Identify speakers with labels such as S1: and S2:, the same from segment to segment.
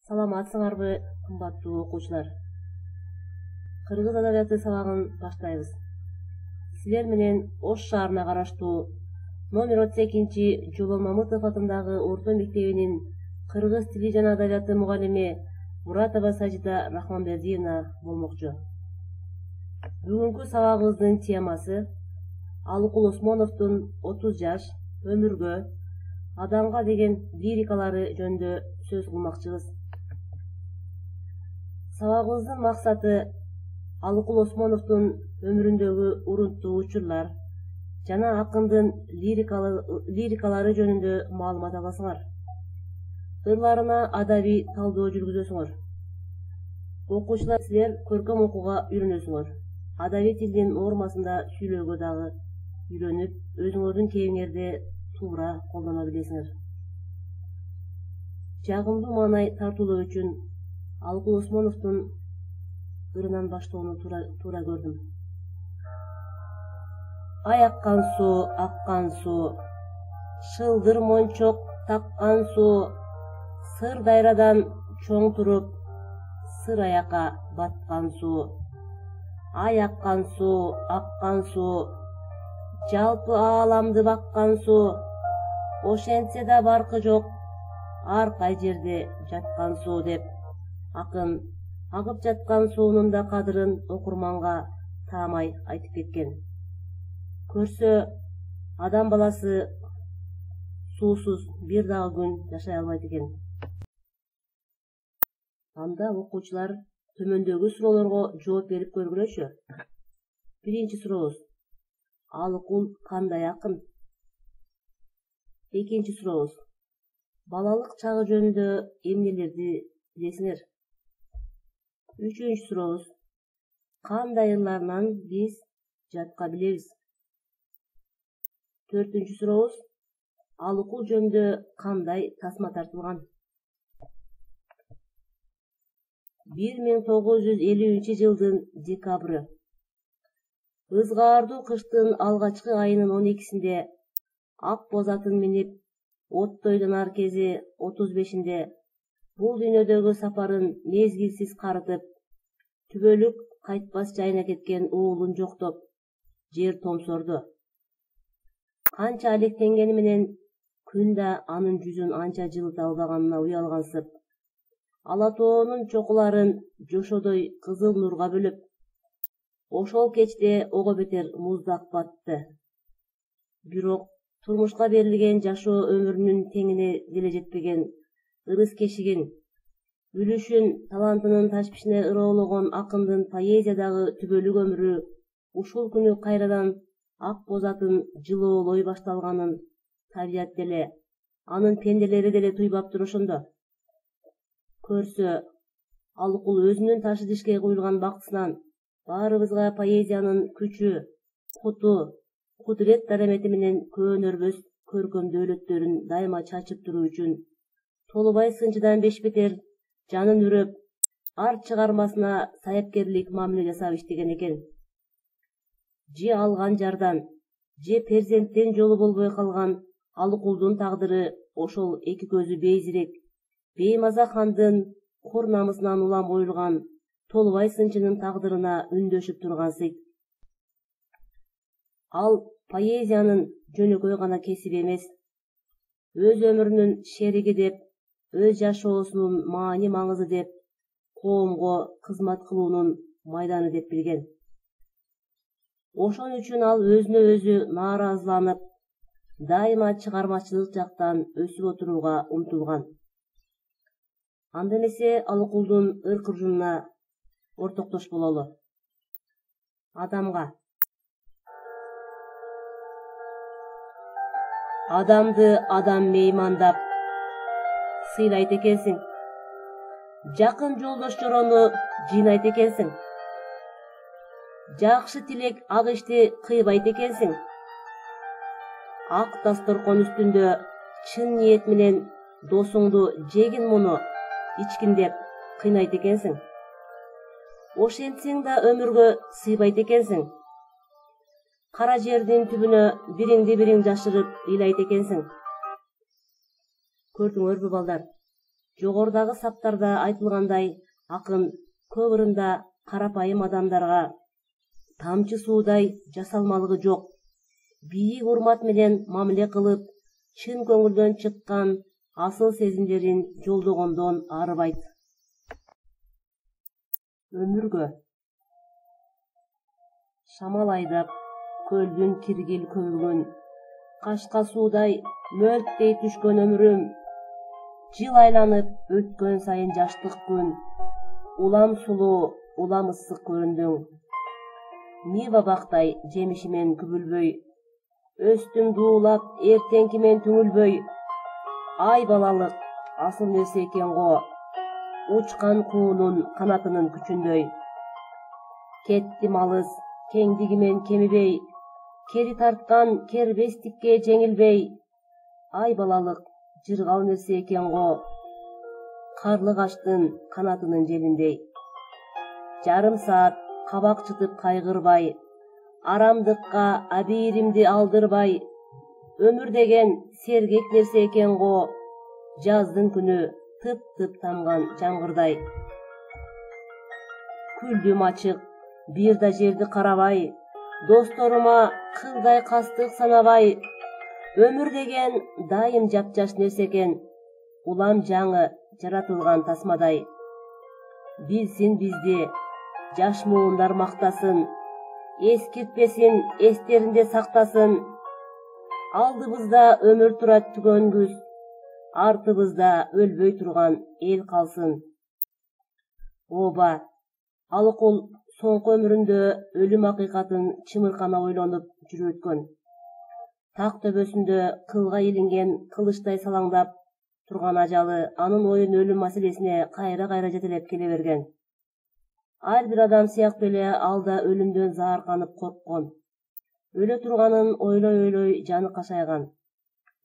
S1: Саламатсыңарбы, кымбаттуу окуучулар. Кыргыз адабияты сабагын баштайбыз. Силер менен Ош шаарына караштуу номер 32 Жолон Мамытов атындагы орто мектебинин кыргыз тили жана адабияты мугалими Муратова Сажида Рахманбердиевна болмокчу. Бүгүнкү сабагыбыздын темасы Алыкул Осмоновдун 30 жаш өмүргө адамга деген лирикалары жөнүндө сөз кылмакчыбыз. Сабагыбыздын максаты Алыкул Осмоновдун өмүрүндөгү урунттуу учурлар жана акындын лирикалары жөнүндө маалымат аласыңар. Ырларына адабий талдоо жүргүзөсүңөр. Окуучулар, силер көркөм окууга үйрөнөсүңөр. Адабий тилдин нормасында сүйлөөгө дагы үйрөнүп, өзүңөрдүн кебиңерде туура колдоно билесиңер. Жагымдуу маанай тартуулоо үчүн Алыкул Осмоновдун ырынан баштоону туура көрдүм. Ай аккан суу, шылдыр мончок таккан суу, сыр дайрадан чоң туруп, сыр аяка баткан суу. Ай аккан суу, жалпы ааламды баккан суу, ошентсе да баркы жок, ар кай жерде жаткан суу деп акын агып жаткан суунун да кадырын окурманга таамай айтып кеткен. Көрсө, адам баласы суусуз бир дагы күн жашай албайт экен. Анда окуучулар төмөндөгү суроолорго жооп берип көргүлөчү. Биринчи сурообуз: Алыкул кандай акын? Экинчи сурообуз: балалык чагы жөнүндө эмнелерди билесиңер? Үчүнчү сурообуз: кандай ырларынан биз жатка билебиз? Төртүнчү сурообуз: Алыкул жөнүндө кандай тасма тартылган? 1950 декабры. Ызгаардуу кыштын алгачкы айынын 12-синде ак боз атын минип оттойдонар кези 35-inde бул дүйнөдөгү сапарын мезгилсиз карытып, түбөлүк кайтпас жайына кеткен уулун жоктоп, жер томсорду. Канча алектенгени менен күн да анын жүзүн анча жылыта албаганына уялгансып, ала тоонун чокуларын жошодой кызыл нурга бөлөп, ошол кечте ого бетер муздак батты. Бирок турмушка берилген жашоо өмүрүнүн теңине деле жетпеген, ырыс кешигин, үлүшүн, талантынын ташпишине ыроологон акындын поэзиядагы түбөлүк өмүрү ушул күнү кайрадан ак боз атын жылоолой башталганын табият деле, анын пенделери деле туйбаптыр ошондо. Көрсө, Алыкул өзүнүн ташы дишке куюлган бактысынан баарыбызга поэзиянын күчү, куту, кудурет дарамети менен көөнөрбөс көркөм дөөлөттөрүн дайыма чачып туруу үчүн Толубай сынчыдан бешбетер жанын үрөп, ар чыгармасына сайапкерлик мамиле жасап иштеген экен. Же алган жардан, же перзенттен жолу болбой калган Алыкулдун тагдыры ошол эки көзү бейзирек, беймаза хандын кур намысынан улам оюлган Толубай сынчынын тагдырына үндөшүп тургансыйт. Ал поэзиянын жөнөкөй гана кесиби эмес, өз өмүрүнүн шериги деп, өз жашоосунун маани маңызы деп, коомго кызмат кылуунун майданы деп билген. Ошон үчүн ал өзүнө өзү нааразыланып, дайыма чыгармачылык жактан өсүп отурууга умтулган. Анда эмесе Алыкулдун ыр-кыржынына ортоктош бололу. Адамга. Адамды адам меймандап сыйлайт экенсиң. Жакын жолдош жорону жыйнайт экенсиң. Жакшы тилек ак ишти кыйбайт экенсиң. Ак дасторкон үстүндө чын ниет менен досуңду жегин муну ичкин деп кыйнайт экенсиң. Ошентсең да өмүргө сыйбайт экенсиң. Кара жердин түбүнө бириңди бириң жашырып ыйлайт экенсиң. Көрдүңөрбү балдар? Жогорудагы саптарда айтылгандай, акын көп ырымда карапайым адамдарга тамчы суудай жасалмалыгы жок, бийик урмат менен мамиле кылып, чын көңүлдөн чыккан асыл сезимдерин жолдогондон арыбайт. Өмүргө шамал айдап, көлдүн киргил көбүгүн, кашка суудай мөлттей түшкөн өмүрүм, жыл айланып өткөн сайын жаштык күн, улам сулуу, улам ысык көрүндүң. Ниба бактай жемишимен күбүлбөй, өстүм дуулап, эртеңки мен түңүлбөй. Ай балалык асыл нерсе экен го, учкан куунун канатынын күчүндөй. Кеттим алыс, кеңдигимен кемибей, кери тарткан кербестикке жеңилбей. Ай балалык жыргал нерсе экен го, карлы каштын канатынын желиндей. Жарым саат кабак чытып кайгырбай, арамдыкка абийиримди алдырбай. Өмүр деген сергек нерсе экен го, жаздын күнү тып-тып тамган жамгырдай. Күлдүм ачык, бир да жерди карабай, досторума кылдай кастык санабай. Өмүр деген дайым жапжаш нерсе экен, улам жаңы жаратылган тасмадай. Билсин бизди жаш муундар мактасын, эскиртпесин, эстеринде сактасын. Алдыбызда өмүр турат түгөнгүс, артыбызда өлбөй турган эл калсын. Ооба, Алыкул соңку өмүрүндө өлүм акыйкатын чымыркана ойлонуп жүрүп өткөн. Так төбөсүндө кылга илинген кылычтай салаңдап турган ажалы анын оюн өлүм маселесине кайра-кайра жетелеп келе берген. Ар бир адам сыяктуу эле ал да өлүмдөн заарканып корккон. Өлө турганын ойлой жаны кашайган.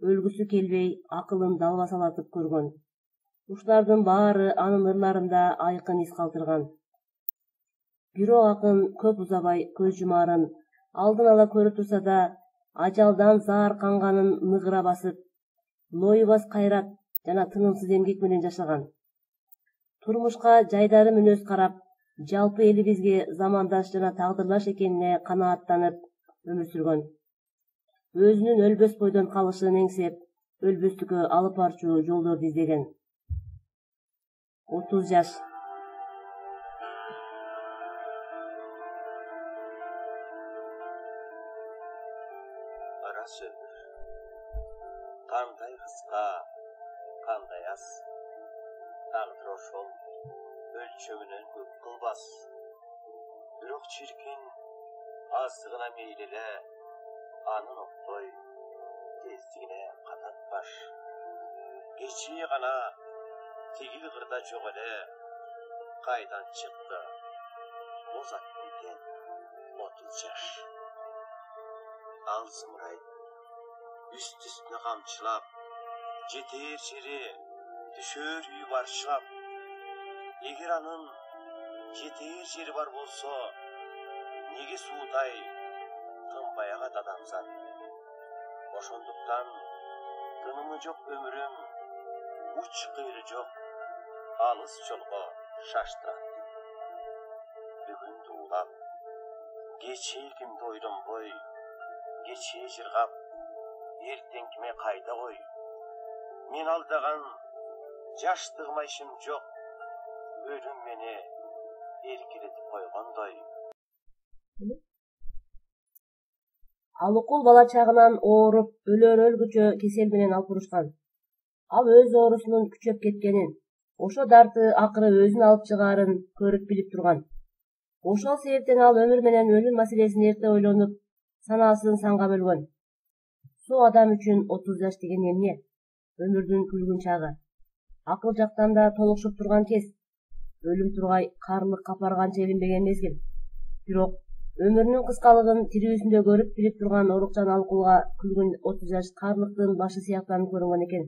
S1: Өлгүсү келбей, акылын далбасалатып көргөн. Ушулардын баары анын ырларында айкын из калтырган. Бирок акын көп узабай көз жумаарын алдын ала көрүп турса да, ажалдан заарканганын ныгыра басып, нойубас кайрат жана тынымсыз эмгек менен жашаган. Турмушка жайдары мүнөз карап, жалпы элибизге замандаш жана тагдырлаш экенине канааттанып өмүр сүргөн. Өзүнүн өлбөс бойдон калышын эңсеп, өлбөстүккө алып барчу жолдорду издеген. 30 жаш.
S2: Арасы өмүр. Кандай кыска, кандай аз. Тагдыр ошол өлчөмүнөн көп кылбас. Бирок чиркин аздыгына мейли эле, анын октой тездигине кататпаш. Кечи гана тигил кырда жок эле, кайдан чыкты бозат экен 30 жаш. Ал зымырайт, үст-үстүнө камчылап, жетер жери, түшөр үйү бар чыгап. Эгер анын жетер жери бар болсо, неге суудай тынбай агат адамзат? Ошондуктан тынымы жок өмүрүм, уч кыйры жок, алыс жолго шаштырат. Бүгүн дуулап, кечээкимди ойлонбой, кечээ жыргап, эртеңкиме кайда кой. Мен алдаган жаштыгыма ишим жок, өлүм мени эркелетип койгондой.
S1: Алыкул бала чагынан ооруп, өлөр өлгүчө кесел менен алпурушкан. Ал өз оорусунун күчөп кеткенин, ошо дарты акыры өзүн алып чыгаарын көрүп билип турган. Ошол себептен ал өмүр менен өлүм маселесин эрте ойлонуп, санаасын санга бөлгөн. Суу адам үчүн 30 жаш деген эмне? Өмүрдүн күлгүн чагы. Акыл жактан да толукшуп турган кез. Өлүм тургай карлык капарганча илинбеген мезгил. Бирок өмүрүнүн кыскалыгын тирүүсүндө көрүп билип турган орукчан Алыкулга күлгүн 30 жаш карлыктын башы сыяктанып көрүнгөн экен.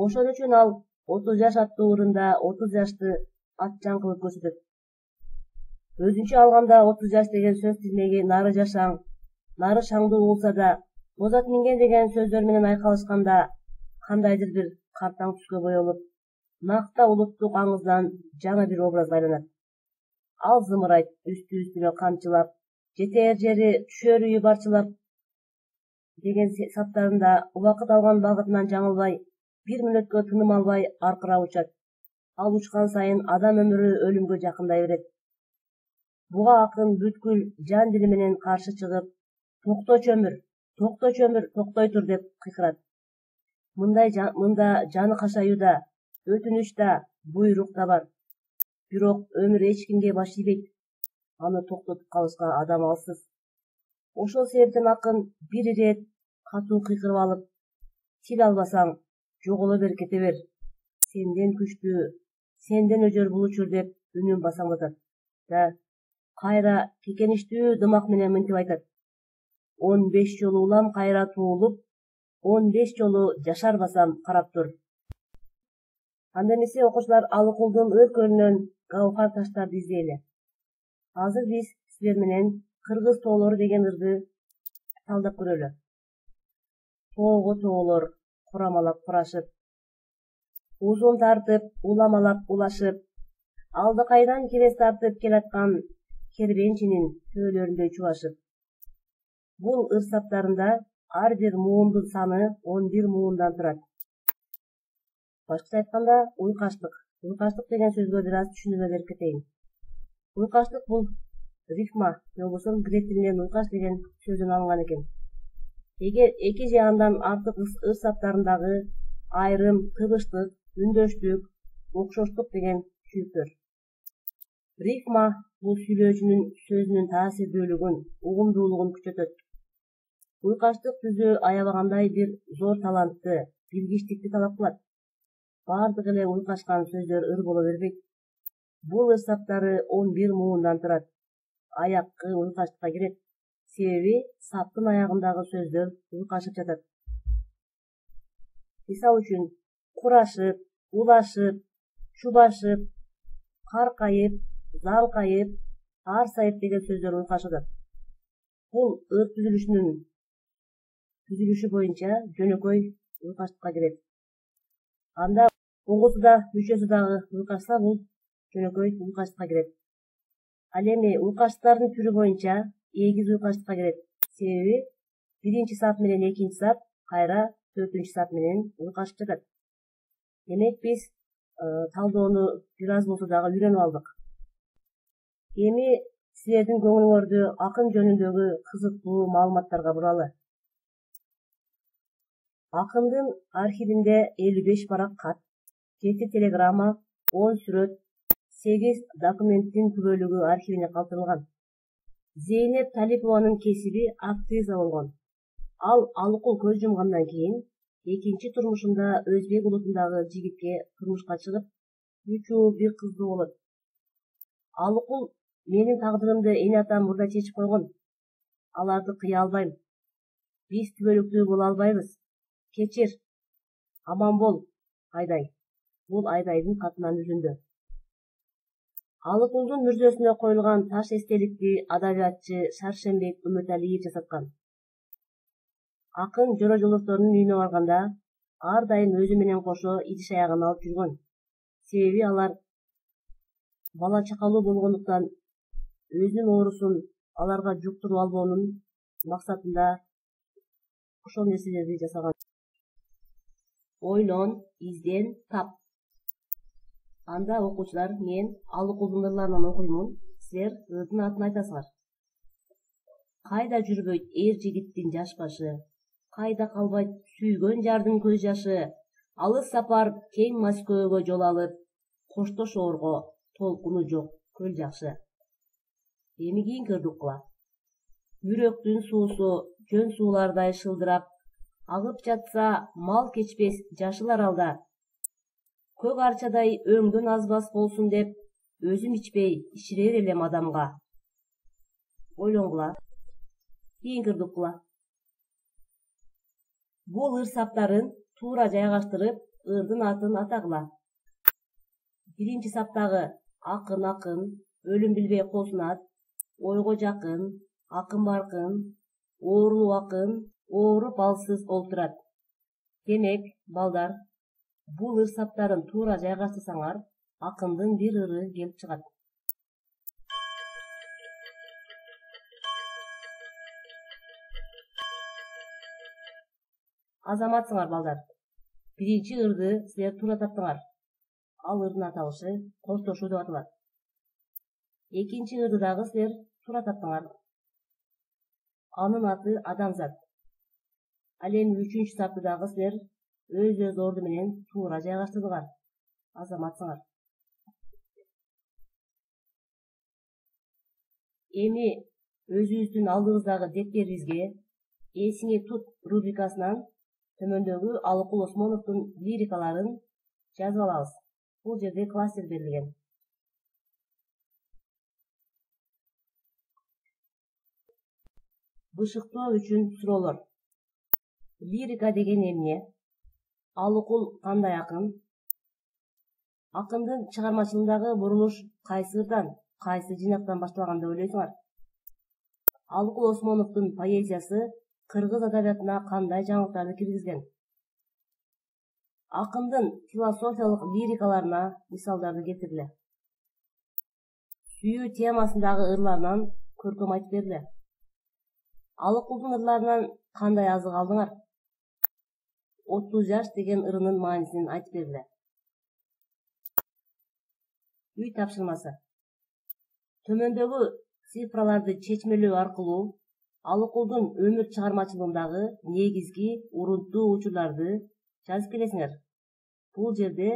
S1: Ошон үчүн ал 30 жаш аттуу ырында 30 жашты атчан кылып көрсөтөт. Өзүнчө алганда 30 жаш деген сөз тизмеги нары жашаң, нары шаңдуу болса да, бозат минген деген сөздөр менен айкалышканда кандайдыр бир картаң түскө боелуп, накта улуттук аңыздан жаңы бир образ айланат. Ал зымырайт үстү-үстүнө камчылап, жетер жери түшөр үйү барчылап деген саптарында убакыт алган багытынан жаңылбай, бир мүнөткө тыным албай аркырап учат. Ал учкан сайын адам өмүрү өлүмгө жакындай берет. Буга акын бүткүл жан дили менен каршы чыгып, токто чөмүр, токтой тур деп кыйкырат. Мында жаны кашаюу да, өтүнүч да, буйрук да бар. Бирок өмүр эч кимге баш ийбейт. Аны токтотуп калышка адам алсыз. Ошол себептен акын бир ирет катуу кыйкырып алып, тил албасаң жоголо бер, кете бер. Сенден күчтүү, сенден өжөр бул учур деп үнүн басаңдатат. Да кайра кекеништүү дымак менен мынтип айтат. 15 жолу улам кайра туулуп, 15 жолу жашарбасам карап тур. Анда эмесе окуучулар, Алыкулдун өркөлүнөн гаухар таштарды издейли. Азыр биз силер менен Кыргыз тоолору деген ырды талдап көрөлү. Тоого тоолор курамалап курашып, узун тартып, уламалап улашып, алды кайдан керес тартып келаткан кербенчинин төөлөрүндөй чубашып. Бул ыр саптарында ар бир муундун саны 11 муундан турат. Башкача айтканда, уйкаштык. Уйкаштык деген сөзгө бир аз түшүндүрмө берип кетейин. Уйкаштык бул рифма, же болбосо грек тилинен уйкаш деген сөздөн алынган экен. Эгер эки же андан артык ыр саптарындагы айрым тыбыштык, үндөштүк, окшоштук деген чүрүктөр. Рифма бул сүйлөөчүнүн сөзүнүн таасирдүүлүгүн, угумдуулугун күчөтөт. Уйкаштык түзүү аябагандай бир зор талантты, билгичтикти талап кылат. Бардык эле уйкашкан сөздөр ыр боло бербейт. Бул ыр саптары 11 муундан турат. Аяккы уйкаштыкка кирет. Себеби саптын аягындагы сөздөр уйкашып жатат. Мисал үчүн, курашып, улашып, чубашып, каркайып, залкайып, арсайып деген сөздөр уйкашып жатат. Бул ыр түзүлүшү боюнча жөнөкөй уйкаштыкка кирет. Анда угусу да, мүчөсү дагы уйкашса, бул жөнөкөй уйкаштыкка кирет. Ал эми уйкаштыктардын түрү боюнча эгиз уйкаштыкка кирет. Себеби биринчи сап менен экинчи сап кайра төртүнчү сап менен уйкашып жатат. Демек биз талдоону бир аз болсо дагы үйрөнүп алдык. Эми силердин көңүлүңөрдү акын жөнүндөгү кызыктуу маалыматтарга буралы. Акындын архивинде 55 барак кат, 7 телеграмма, 10 сүрөт, 8 документтин күбөлүгү архивине калтырылган. Зейнеп Талипованын кесиби актриса болгон. Ал Алыкул көз жумгандан кийин экинчи турмушунда өзбек улутундагы жигитке турмушка чыгып, 3 уулу 1 кызды болот. Алыкул менин тагдырымды эне атам мурда чечип койгон. Аларды кыя албайм. Биз түбөлүктүү боло албайбыз. Кечир. Аман бол, Айдай. Бул Айдайдын катынан үзүндү. Алыкулдун мүрзөсүнө коюлган таш эстеликти адабиятчы Шаршембек Үмөталиев жасаткан. Акын Жоро Жолдошторунун үйүнө барганда ар дайым өзү менен кошо идиш аягын алып жүргөн. Себеби алар бала чакалуу болгондуктан өзүнүн оорусун аларга жуктуруп албоонун максатында ошол нерселерди жасаган. Ойлон, изден, тап. Анда окуучулар, мен Алыкулдун ырларынан окуймун, силер ырдын атын айтасыңар. Кайда жүрбөйт эр жигиттин жаш башы, кайда калбайт сүйгөн жардын көз жашы, алыс сапар кең Москвага жол алып, коштошоорго толкуну жок көл жакшы. Эми кийинки ырды уккула. Жүрөктүн суусу жөн суулардай шылдырап, агып жатса мал кечпес жашыл аралда. Көк арчадай өңдөн азбас болсун деп, өзүм ичпей ичирер элем адамга. Ойлонгула. Кийинки ырды уккула. Бул ыр саптарын туура жайгаштырып, ырдын атын атагыла. Биринчи саптагы акын, өлүм билбей косунат, ойго жакын, акын баркын, оорулуу акын, ооруп алсыз олтурат. Демек, балдар, Бул ыр саптарын туура жайгаштырсаңар, акындын бир ыры келип чыгат. Азаматсыңар балдар. Биринчи ырды силер туура таптыңар. Ал ырдын аталышы коштошуу деп аталат. Экинчи ырды дагы силер туура таптыңар. Анын аты адамзат. Ал эми үчүнчү сапты дагы силер өз орду менен туура жайгаштырдыңар. Азаматсыңар. Эми өзүбүздүн алдыбыздагы дептерибизге «Эсиңе тут» рубрикасынан төмөндөгү Алыкул Осмоновдун лирикаларын жазып алабыз. Бул жерде кластер берилген. Бышыктоо үчүн суроолор. Лирика деген эмне? Алыкул кандай акын? Акындын чыгармачылыгындагы бурулуш кайсы ырдан, кайсы жыйнактан башталган деп ойлойсуңар? Алыкул Осмоновдун поэзиясы кыргыз адабиятына кандай жаңылыктарды киргизген? Акындын философиялык лирикаларына мисалдарды келтириле. Сүйүү темасындагы ырларынан көркөм айтып бериле. Алыкулдун ырларынан кандай азык алдыңар? 30 жаш деген ырынын маанисин айтып бериле. Үй тапшырмасы. Төмөндөгү цифраларды чечмелөө аркылуу Алыкулдун өмүр чыгармачылыгындагы негизги урунттуу учурларды жазып келесиңер. Бул жерде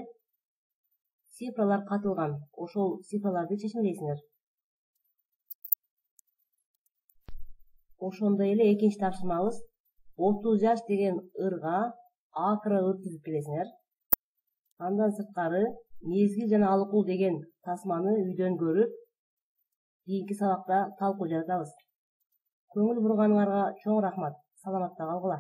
S1: цифралар катылган, ошол цифраларды чечмелейсиңер. Ошондой эле экинчи тапшырмабыз 30 жаш деген ырга акыра ыр түзүп келесиңер. Андан сырткары мезгил жана Алыкул деген тасманы үйдөн көрүп, кийинки сабакта талкуу жаратабыз. Көңүл бурганыңарга чоң рахмат. Саламатта калгыла.